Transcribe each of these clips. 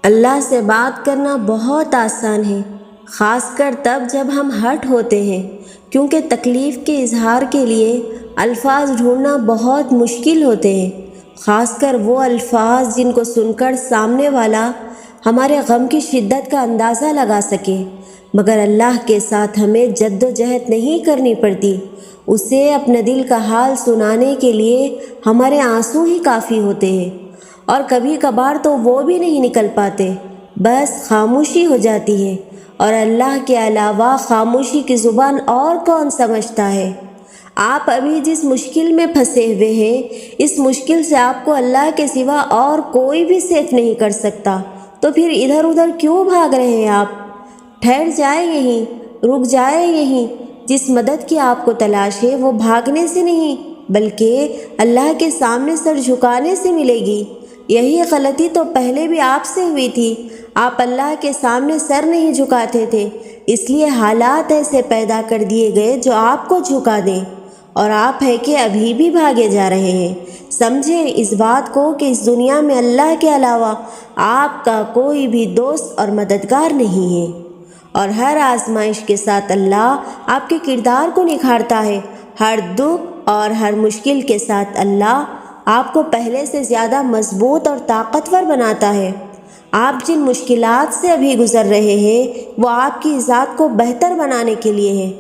اللہ سے بات کرنا بہت آسان ہے، خاص کر تب جب ہم ہرٹ ہوتے ہیں، کیونکہ تکلیف کے اظہار کے لیے الفاظ ڈھونڈنا بہت مشکل ہوتے ہیں، خاص کر وہ الفاظ جن کو سن کر سامنے والا ہمارے غم کی شدت کا اندازہ لگا سکے۔ مگر اللہ کے ساتھ ہمیں جد و جہد نہیں کرنی پڑتی، اسے اپنے دل کا حال سنانے کے لیے ہمارے آنسو ہی کافی ہوتے ہیں، اور کبھی کبھار تو وہ بھی نہیں نکل پاتے، بس خاموشی ہو جاتی ہے، اور اللہ کے علاوہ خاموشی کی زبان اور کون سمجھتا ہے؟ آپ ابھی جس مشکل میں پھنسے ہوئے ہیں، اس مشکل سے آپ کو اللہ کے سوا اور کوئی بھی سیف نہیں کر سکتا، تو پھر ادھر ادھر کیوں بھاگ رہے ہیں آپ؟ ٹھہر جائیں یہیں، رک جائیں یہیں۔ جس مدد کی آپ کو تلاش ہے وہ بھاگنے سے نہیں بلکہ اللہ کے سامنے سر جھکانے سے ملے گی۔ یہی غلطی تو پہلے بھی آپ سے ہوئی تھی، آپ اللہ کے سامنے سر نہیں جھکاتے تھے، اس لیے حالات ایسے پیدا کر دیے گئے جو آپ کو جھکا دیں، اور آپ ہے کہ ابھی بھی بھاگے جا رہے ہیں۔ سمجھیں اس بات کو کہ اس دنیا میں اللہ کے علاوہ آپ کا کوئی بھی دوست اور مددگار نہیں ہے، اور ہر آزمائش کے ساتھ اللہ آپ کے کردار کو نکھارتا ہے۔ ہر دکھ اور ہر مشکل کے ساتھ اللہ آپ کو پہلے سے زیادہ مضبوط اور طاقتور بناتا ہے۔ آپ جن مشکلات سے ابھی گزر رہے ہیں وہ آپ کی ذات کو بہتر بنانے کے لیے ہے۔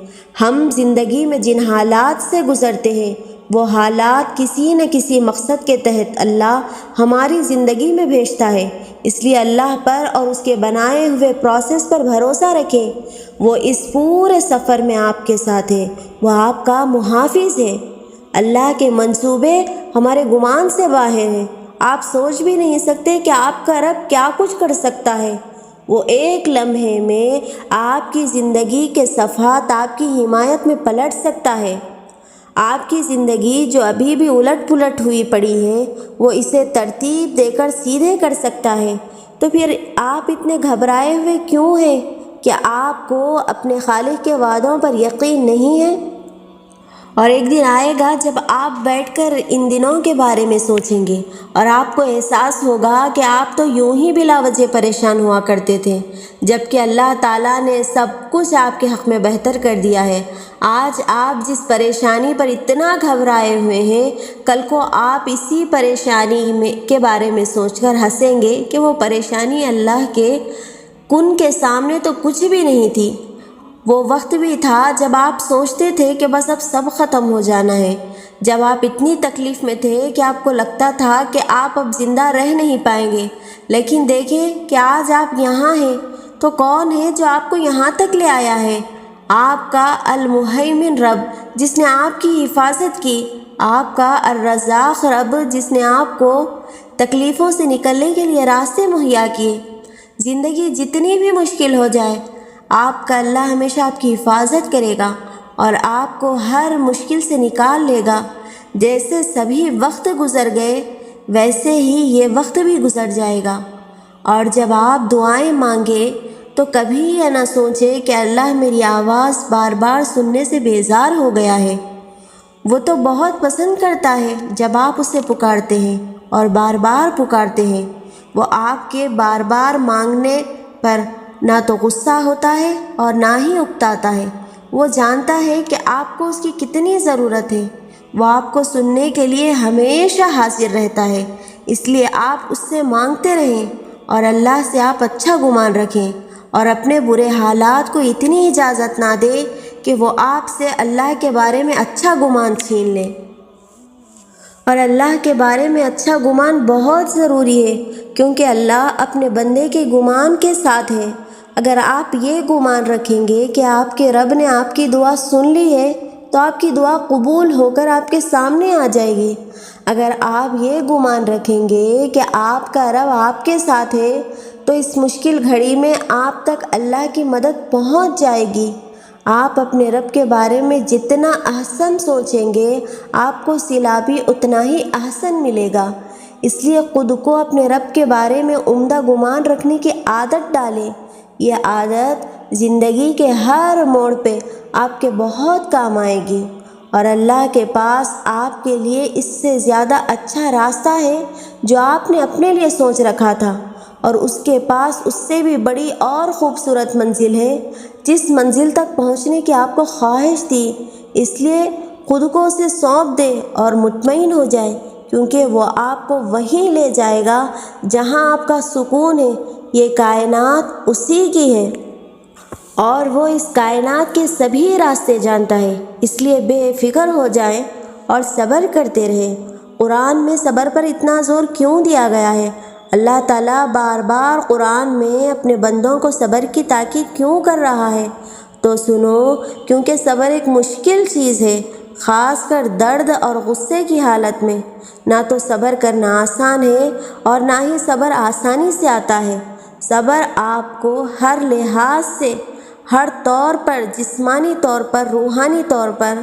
ہم زندگی میں جن حالات سے گزرتے ہیں وہ حالات کسی نہ کسی مقصد کے تحت اللہ ہماری زندگی میں بھیجتا ہے، اس لیے اللہ پر اور اس کے بنائے ہوئے پروسیس پر بھروسہ رکھیں۔ وہ اس پورے سفر میں آپ کے ساتھ ہے، وہ آپ کا محافظ ہے۔ اللہ کے منصوبے ہمارے گمان سے باہر ہیں، آپ سوچ بھی نہیں سکتے کہ آپ کا رب کیا کچھ کر سکتا ہے۔ وہ ایک لمحے میں آپ کی زندگی کے صفحات آپ کی حمایت میں پلٹ سکتا ہے۔ آپ کی زندگی جو ابھی بھی الٹ پلٹ ہوئی پڑی ہے وہ اسے ترتیب دے کر سیدھے کر سکتا ہے۔ تو پھر آپ اتنے گھبرائے ہوئے کیوں ہیں؟ کیا آپ کو اپنے خالق کے وعدوں پر یقین نہیں ہے؟ اور ایک دن آئے گا جب آپ بیٹھ کر ان دنوں کے بارے میں سوچیں گے اور آپ کو احساس ہوگا کہ آپ تو یوں ہی بلا وجہ پریشان ہوا کرتے تھے، جبکہ اللہ تعالیٰ نے سب کچھ آپ کے حق میں بہتر کر دیا ہے۔ آج آپ جس پریشانی پر اتنا گھبرائے ہوئے ہیں، کل کو آپ اسی پریشانی کے بارے میں سوچ کر ہنسیں گے کہ وہ پریشانی اللہ کے کن کے سامنے تو کچھ بھی نہیں تھی۔ وہ وقت بھی تھا جب آپ سوچتے تھے کہ بس اب سب ختم ہو جانا ہے، جب آپ اتنی تکلیف میں تھے کہ آپ کو لگتا تھا کہ آپ اب زندہ رہ نہیں پائیں گے، لیکن دیکھیں کہ آج آپ یہاں ہیں، تو کون ہے جو آپ کو یہاں تک لے آیا ہے؟ آپ کا المہیمن رب جس نے آپ کی حفاظت کی، آپ کا الرزاق رب جس نے آپ کو تکلیفوں سے نکلنے کے لیے راستے مہیا کیے۔ زندگی جتنی بھی مشکل ہو جائے، آپ کا اللہ ہمیشہ آپ کی حفاظت کرے گا اور آپ کو ہر مشکل سے نکال لے گا۔ جیسے سبھی وقت گزر گئے ویسے ہی یہ وقت بھی گزر جائے گا۔ اور جب آپ دعائیں مانگے تو کبھی یہ نہ سوچیں کہ اللہ میری آواز بار بار سننے سے بیزار ہو گیا ہے۔ وہ تو بہت پسند کرتا ہے جب آپ اسے پکارتے ہیں اور بار بار پکارتے ہیں۔ وہ آپ کے بار بار مانگنے پر نہ تو غصہ ہوتا ہے اور نہ ہی اکتاتا ہے۔ وہ جانتا ہے کہ آپ کو اس کی کتنی ضرورت ہے۔ وہ آپ کو سننے کے لیے ہمیشہ حاضر رہتا ہے، اس لیے آپ اس سے مانگتے رہیں اور اللہ سے آپ اچھا گمان رکھیں، اور اپنے برے حالات کو اتنی اجازت نہ دیں کہ وہ آپ سے اللہ کے بارے میں اچھا گمان چھین لیں۔ اور اللہ کے بارے میں اچھا گمان بہت ضروری ہے، کیونکہ اللہ اپنے بندے کے گمان کے ساتھ ہے۔ اگر آپ یہ گمان رکھیں گے کہ آپ کے رب نے آپ کی دعا سن لی ہے تو آپ کی دعا قبول ہو کر آپ کے سامنے آ جائے گی۔ اگر آپ یہ گمان رکھیں گے کہ آپ کا رب آپ کے ساتھ ہے تو اس مشکل گھڑی میں آپ تک اللہ کی مدد پہنچ جائے گی۔ آپ اپنے رب کے بارے میں جتنا احسن سوچیں گے آپ کو صلہ بھی اتنا ہی احسن ملے گا۔ اس لیے خود کو اپنے رب کے بارے میں عمدہ گمان رکھنے کی عادت ڈالیں۔ یہ عادت زندگی کے ہر موڑ پہ آپ کے بہت کام آئے گی، اور اللہ کے پاس آپ کے لیے اس سے زیادہ اچھا راستہ ہے جو آپ نے اپنے لیے سوچ رکھا تھا، اور اس کے پاس اس سے بھی بڑی اور خوبصورت منزل ہے جس منزل تک پہنچنے کی آپ کو خواہش تھی، اس لیے خود کو اسے سونپ دے اور مطمئن ہو جائے، کیونکہ وہ آپ کو وہیں لے جائے گا جہاں آپ کا سکون ہے۔ یہ کائنات اسی کی ہے اور وہ اس کائنات کے سبھی راستے جانتا ہے، اس لیے بے فکر ہو جائیں اور صبر کرتے رہیں۔ قرآن میں صبر پر اتنا زور کیوں دیا گیا ہے؟ اللہ تعالیٰ بار بار قرآن میں اپنے بندوں کو صبر کی تاکید کیوں کر رہا ہے؟ تو سنو، کیونکہ صبر ایک مشکل چیز ہے، خاص کر درد اور غصے کی حالت میں۔ نہ تو صبر کرنا آسان ہے اور نہ ہی صبر آسانی سے آتا ہے۔ صبر آپ کو ہر لحاظ سے، ہر طور پر، جسمانی طور پر، روحانی طور پر،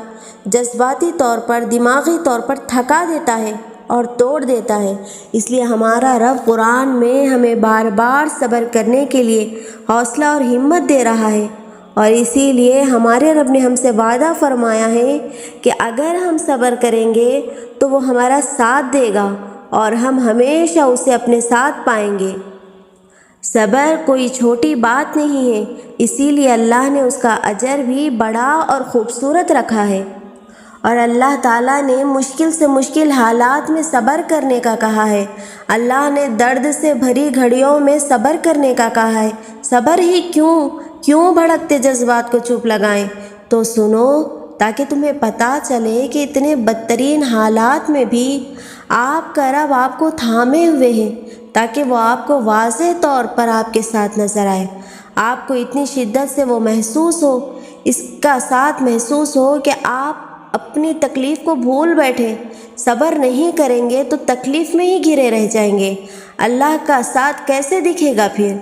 جذباتی طور پر، دماغی طور پر تھکا دیتا ہے اور توڑ دیتا ہے۔ اس لیے ہمارا رب قرآن میں ہمیں بار بار صبر کرنے کے لیے حوصلہ اور ہمت دے رہا ہے، اور اسی لیے ہمارے رب نے ہم سے وعدہ فرمایا ہے کہ اگر ہم صبر کریں گے تو وہ ہمارا ساتھ دے گا اور ہم ہمیشہ اسے اپنے ساتھ پائیں گے۔ صبر کوئی چھوٹی بات نہیں ہے، اسی لیے اللہ نے اس کا اجر بھی بڑا اور خوبصورت رکھا ہے، اور اللہ تعالیٰ نے مشکل سے مشکل حالات میں صبر کرنے کا کہا ہے۔ اللہ نے درد سے بھری گھڑیوں میں صبر کرنے کا کہا ہے۔ صبر ہی کیوں بھڑکتے جذبات کو چپ لگائیں؟ تو سنو، تاکہ تمہیں پتہ چلے کہ اتنے بدترین حالات میں بھی آپ کا رب آپ کو تھامے ہوئے ہیں، تاکہ وہ آپ کو واضح طور پر آپ کے ساتھ نظر آئے، آپ کو اتنی شدت سے وہ محسوس ہو، اس کا ساتھ محسوس ہو کہ آپ اپنی تکلیف کو بھول بیٹھیں۔ صبر نہیں کریں گے تو تکلیف میں ہی گھرے رہ جائیں گے۔ اللہ کا ساتھ کیسے دکھے گا پھر؟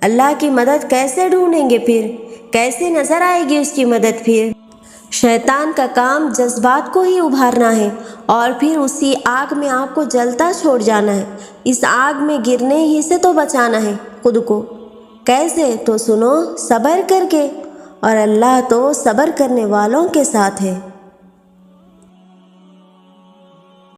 اللہ کی مدد کیسے ڈھونڈیں گے پھر؟ کیسے نظر آئے گی اس کی مدد پھر؟ شیطان کا کام جذبات کو ہی ابھارنا ہے اور پھر اسی آگ میں آپ کو جلتا چھوڑ جانا ہے۔ اس آگ میں گرنے ہی سے تو بچانا ہے خود کو۔ کیسے؟ تو سنو، صبر کر کے، اور اللہ تو صبر کرنے والوں کے ساتھ ہے۔